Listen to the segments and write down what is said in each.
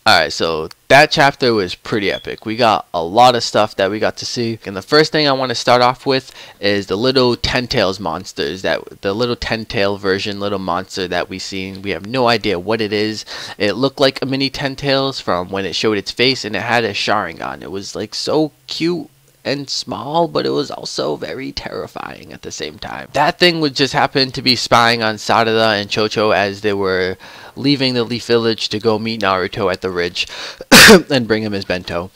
Alright, so that chapter was pretty epic. We got a lot of stuff that we got to see. And the first thing I want to start off with is the little Ten Tails monsters. The little Ten Tail version, little monster that we seen. We have no idea what it is. It looked like a mini Ten Tails from when it showed its face, and it had a Sharingan. It was like so cute and small, but it was also very terrifying at the same time. That thing would just happen to be spying on Sarada and Chocho as they were leaving the Leaf Village to go meet Naruto at the ridge and bring him his bento.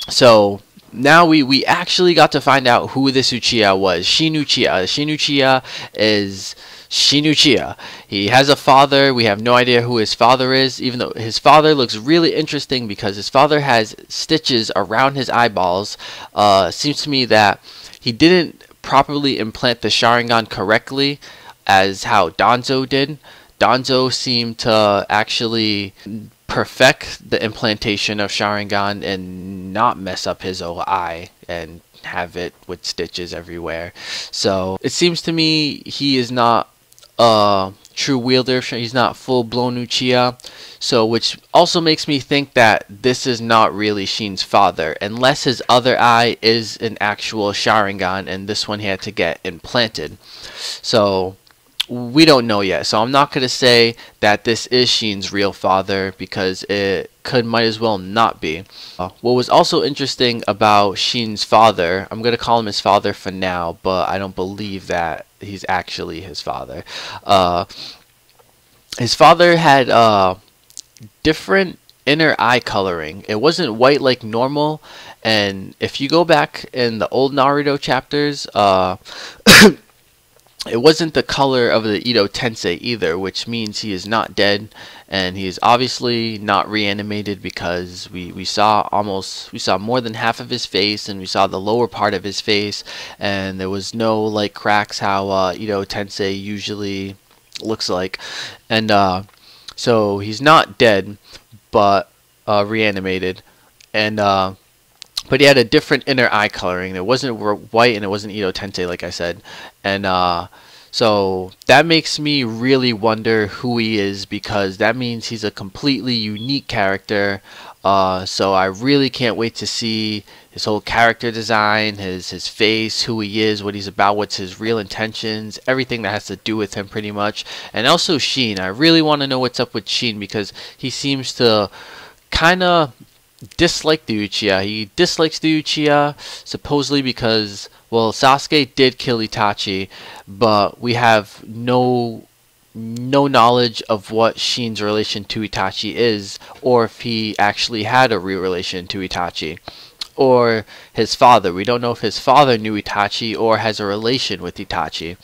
So now we actually got to find out who this Uchiha was. Shin Uchiha. Shin Uchiha is Shin Uchiha. He has a father. We have no idea who his father is, even though his father looks really interesting because his father has stitches around his eyeballs. Seems to me that he didn't properly implant the Sharingan correctly as how Danzo did. Danzo seemed to actually perfect the implantation of Sharingan and not mess up his own eye and have it with stitches everywhere. So it seems to me he is not a true wielder. He's not full-blown Uchiha. So which also makes me think that this is not really Shin's father, unless his other eye is an actual Sharingan and this one he had to get implanted. So we don't know yet, so I'm not going to say that this is Shin's real father because it might as well not be. What was also interesting about Shin's father, I'm going to call him his father for now, but I don't believe that he's actually his father. His father had different inner eye coloring. It wasn't white like normal, and if you go back in the old Naruto chapters, it wasn't the color of the Ito Tensei either, which means he is not dead, and he is obviously not reanimated because we saw more than half of his face, and we saw the lower part of his face, and there was no like cracks how Ito Tensei usually looks like, and so he's not dead, but reanimated, and but he had a different inner eye coloring. It wasn't white and it wasn't Ito Tensei, like I said. And so that makes me really wonder who he is, because that means he's a completely unique character. So I really can't wait to see his whole character design, his face, who he is, what he's about, what's his real intentions, everything that has to do with him pretty much. And also Shin. I really want to know what's up with Shin, because he seems to kind of dislike the Uchiha. He dislikes the Uchiha supposedly because, well, Sasuke did kill Itachi, but we have no knowledge of what Shin's relation to Itachi is, or if he actually had a real relation to Itachi, or his father. We don't know if his father knew Itachi or has a relation with Itachi.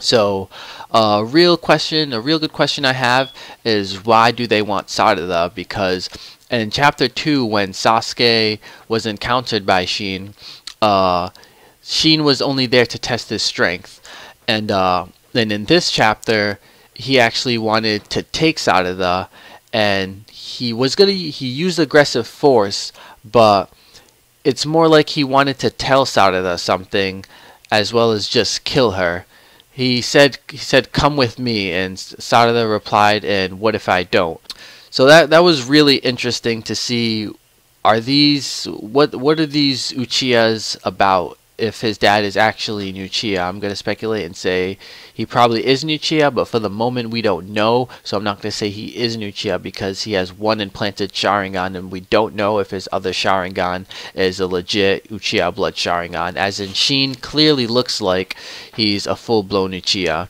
So a real good question I have is, why do they want Sarada? Because in chapter 2, when Sasuke was encountered by Shin, Shin was only there to test his strength, and then in this chapter he actually wanted to take Sarada, and he used aggressive force, but it's more like he wanted to tell Sarada something as well as just kill her. He said, "Come with me," and Sarada replied, "And what if I don't?" So that was really interesting to see. What are these Uchihas about? If his dad is actually an Uchiha, I'm going to speculate and say he probably is an Uchiha, but for the moment we don't know, so I'm not going to say he is an Uchiha because he has one implanted Sharingan, and we don't know if his other Sharingan is a legit Uchiha blood Sharingan, as in Shin clearly looks like he's a full-blown Uchiha.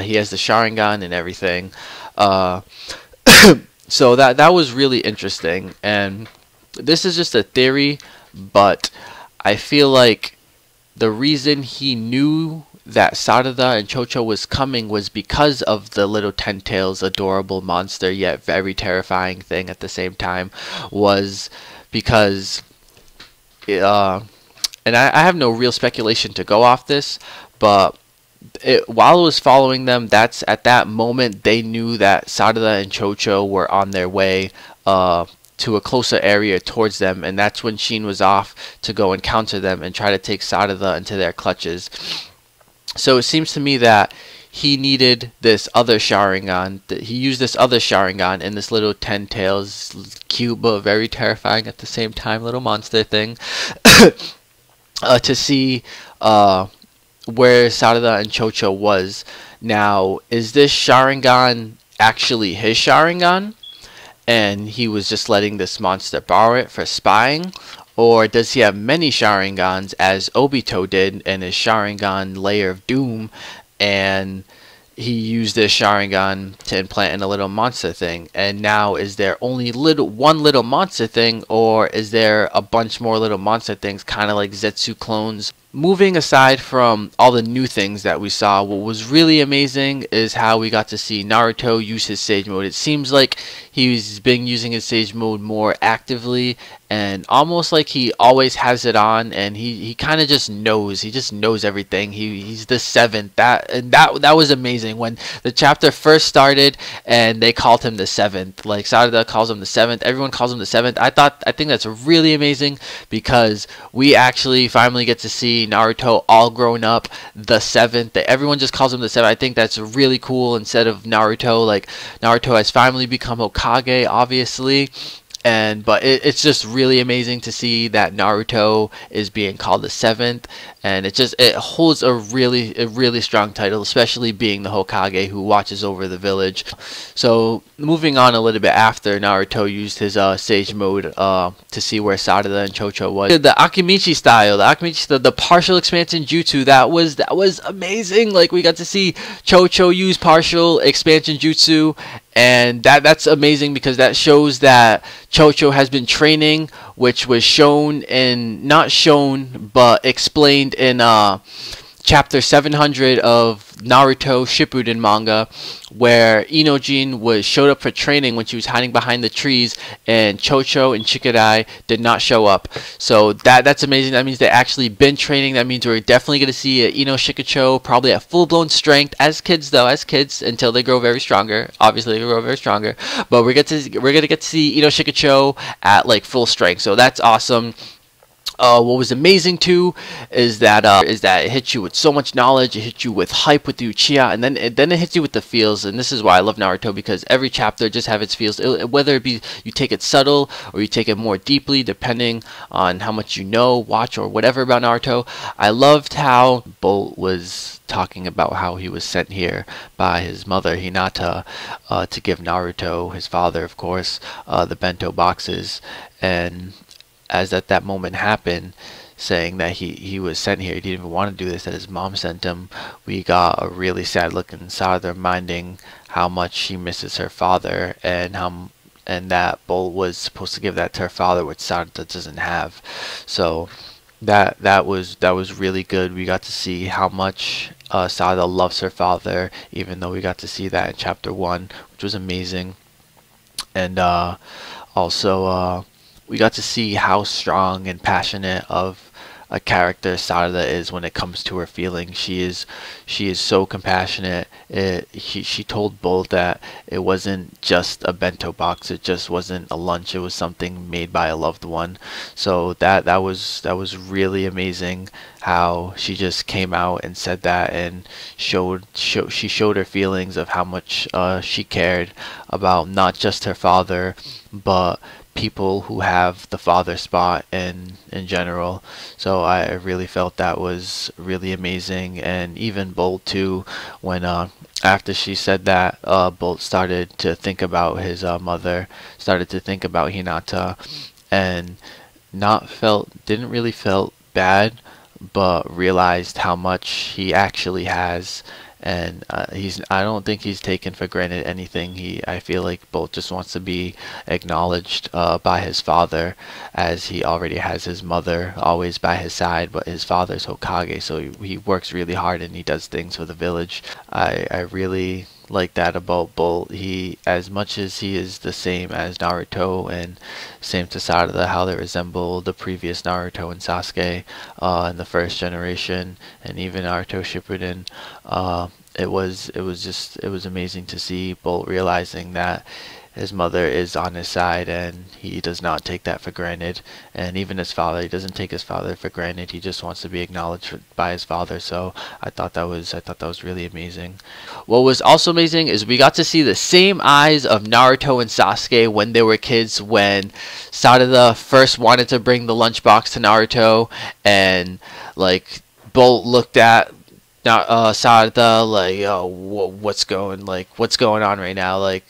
He has the Sharingan and everything. So that was really interesting, and this is just a theory, but I feel like the reason he knew that Sarada and Chocho was coming was because of the little Ten Tails adorable monster yet very terrifying thing at the same time, was because and I have no real speculation to go off this, but while it was following them, at that moment they knew that Sarada and Chocho were on their way to a closer area towards them, and that's when Shin was off to go encounter them and try to take Sarada into their clutches. So it seems to me that he needed this other Sharingan. He used this other Sharingan in this little 10 tails, cute but very terrifying at the same time, little monster thing, to see where Sarada and Chocho was. Now, is this Sharingan actually his Sharingan, and he was just letting this monster borrow it for spying? Or does he have many Sharingans, as Obito did in his Sharingan Layer of Doom, and he used this Sharingan to implant in a little monster thing? And now, is there only one little monster thing, or is there a bunch more little monster things, kind of like Zetsu clones? Moving aside from all the new things that we saw, what was really amazing is how we got to see Naruto use his Sage Mode. It seems like he's been using his Sage Mode more actively, and almost like he always has it on, and he kind of just knows. He just knows everything. He's the seventh. That was amazing when the chapter first started and they called him the seventh. Like Sarada calls him the seventh. Everyone calls him the seventh. I think that's really amazing, because we actually finally get to see Naruto all grown up, the seventh. Everyone just calls him the seventh. I think that's really cool. Instead of Naruto, like Naruto has finally become Hokage, obviously. But it's just really amazing to see that Naruto is being called the seventh, and it holds a really strong title, especially being the Hokage who watches over the village. So moving on a little bit after Naruto used his Sage Mode to see where Sarada and Chocho was. The Akimichi style, the partial expansion jutsu, that was amazing. Like, we got to see Chocho use partial expansion jutsu, and that's amazing, because that shows that Chocho has been training, which was not shown but explained in chapter 700 of Naruto Shippuden manga, where Inojin showed up for training when she was hiding behind the trees, and Chocho and Chikadai did not show up. So that's amazing. That means they actually been training. That means we're definitely going to see Ino Shikacho probably at full-blown strength as kids, until they grow very stronger. Obviously, they grow very stronger, but we're gonna get to see Ino Shikacho at like full strength. So that's awesome. What was amazing too is that it hits you with so much knowledge. It hits you with hype with the Uchiha, and then it hits you with the feels. And this is why I love Naruto, because every chapter just have its feels. Whether it be you take it subtle or you take it more deeply, depending on how much you know, watch, or whatever about Naruto. I loved how Bolt was talking about how he was sent here by his mother Hinata to give Naruto, his father of course, the bento boxes. And as that moment happened, saying that he was sent here, he didn't even want to do this, that his mom sent him, we got a really sad look in Sarada, reminding how much she misses her father, and that Bolt was supposed to give that to her father, which Sarada doesn't have. So that was really good. We got to see how much Sarada loves her father, even though we got to see that in chapter 1, which was amazing. And also we got to see how strong and passionate of a character Sarada is when it comes to her feelings. She is so compassionate. She told Bolt that it wasn't just a bento box. It just wasn't a lunch. It was something made by a loved one. So that was really amazing. How she just came out and said that, and she showed her feelings of how much she cared about not just her father, but people who have the father spot in general. So I really felt that was really amazing. And even Bolt too, when after she said that, Bolt started to think about his mother, started to think about Hinata, and didn't really felt bad, but realized how much he actually has. And I don't think he's taken for granted anything. I feel like Bolt just wants to be acknowledged by his father, as he already has his mother always by his side, but his father's Hokage, so he works really hard and he does things for the village. I really like that about Bolt. He, as much as he is the same as Naruto and same to Sarada, how they resemble the previous Naruto and Sasuke in the first generation, and even Naruto Shippuden, it was amazing to see Bolt realizing that his mother is on his side, and he does not take that for granted. And even his father, he doesn't take his father for granted. He just wants to be acknowledged by his father. So I thought that was really amazing. What was also amazing is we got to see the same eyes of Naruto and Sasuke when they were kids, when Sarada first wanted to bring the lunchbox to Naruto, and like both looked at Sarada like, oh, what's going on right now? Like,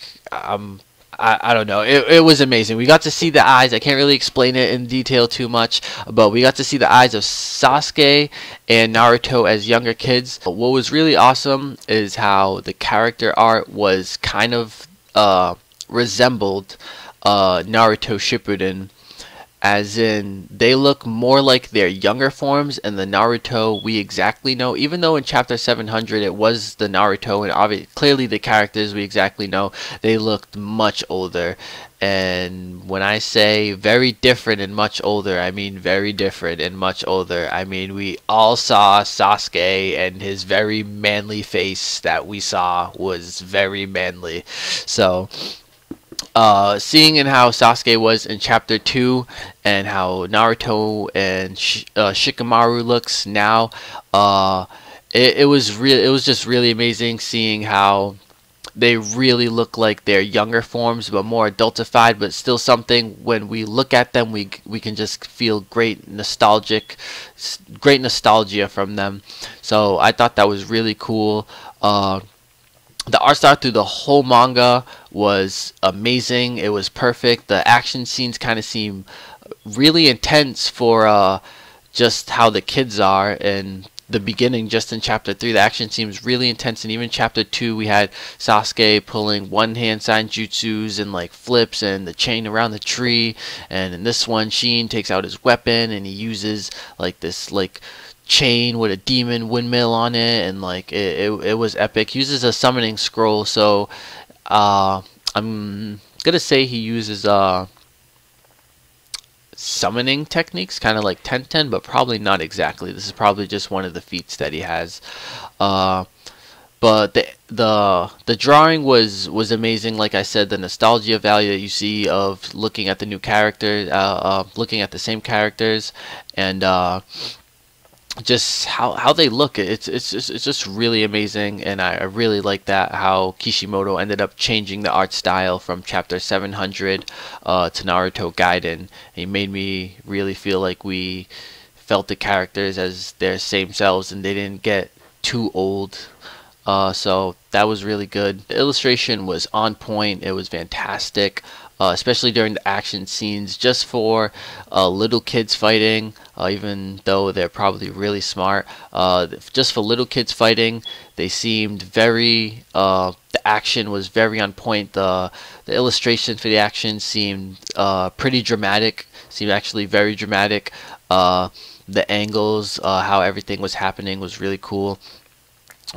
I don't know. It was amazing. We got to see the eyes. I can't really explain it in detail too much, but we got to see the eyes of Sasuke and Naruto as younger kids. What was really awesome is how the character art was kind of resembled Naruto Shippuden, as in they look more like their younger forms and the Naruto we exactly know, even though in chapter 700 it was the Naruto, and clearly the characters we exactly know, they looked much older. And when I say very different and much older, I mean very different and much older. I mean, we all saw Sasuke, and his very manly face that we saw was very manly. So seeing in how Sasuke was in chapter 2 and how Naruto and Shikamaru looks now, it was just really amazing seeing how they really look like their younger forms, but more adultified, but still something when we look at them we can just feel great nostalgia from them. So I thought that was really cool. The art style through the whole manga was amazing. It was perfect. The action scenes kind of seem really intense for just how the kids are. In the beginning, just in chapter 3, the action seems really intense. And even chapter 2, we had Sasuke pulling one-hand sign jutsus and like flips and the chain around the tree. And in this one, Sheen takes out his weapon and he uses like this chain with a demon windmill on it, and like it was epic. He uses a summoning scroll, so I'm gonna say he uses summoning techniques, kind of like Tenten, but probably not exactly. This is probably just one of the feats that he has. But the drawing was amazing. Like I said, the nostalgia value that you see of looking at the new characters, looking at the same characters, and just how they look, it's just really amazing. And I really like that how Kishimoto ended up changing the art style from chapter 700 to Naruto Gaiden. He made me really feel like we felt the characters as their same selves and they didn't get too old. So that was really good. The illustration was on point. It was fantastic, especially during the action scenes. Just for little kids fighting, even though they're probably really smart, just for little kids fighting, they seemed very. The action was very on point. The illustration for the action seemed pretty dramatic. Seemed actually very dramatic. The angles, how everything was happening, was really cool.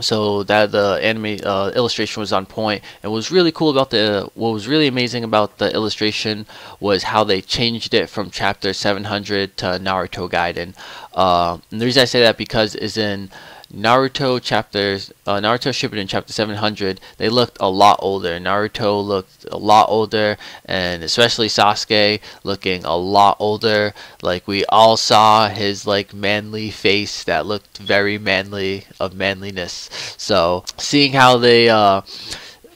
So that the anime illustration was on point. And what was really cool about what was really amazing about the illustration was how they changed it from chapter 700 to Naruto Gaiden. And the reason I say that because is in Naruto Shippuden chapter 700, they looked a lot older. Naruto looked a lot older, and especially Sasuke looking a lot older. Like we all saw his like manly face that looked very manly, of manliness. So seeing how they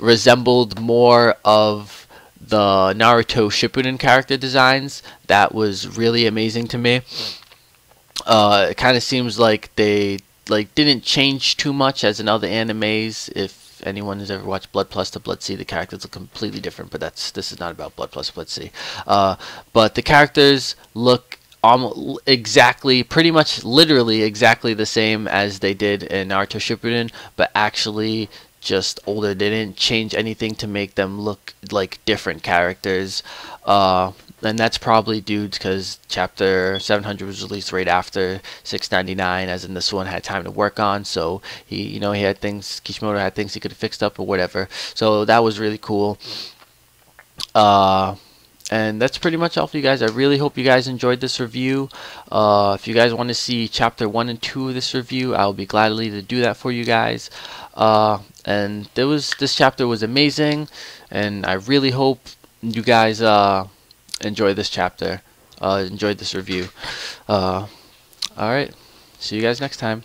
resembled more of the Naruto Shippuden character designs, that was really amazing to me. It kind of seems like they didn't change too much as in other animes. If anyone has ever watched Blood Plus to Blood C, the characters look completely different, but this is not about Blood Plus to Blood C. But the characters look almost exactly, pretty much literally exactly the same as they did in Naruto Shippuden, but actually just older. They didn't change anything to make them look like different characters. And that's probably due because chapter 700 was released right after 699, as in this one had time to work on. So he had things, Kishimoto had things he could have fixed up or whatever. So that was really cool. And that's pretty much all for you guys. I really hope you guys enjoyed this review. If you guys want to see chapter 1 and 2 of this review, I'll be gladly to do that for you guys. And this chapter was amazing, and I really hope you guys enjoy this chapter, enjoyed this review. Alright, see you guys next time.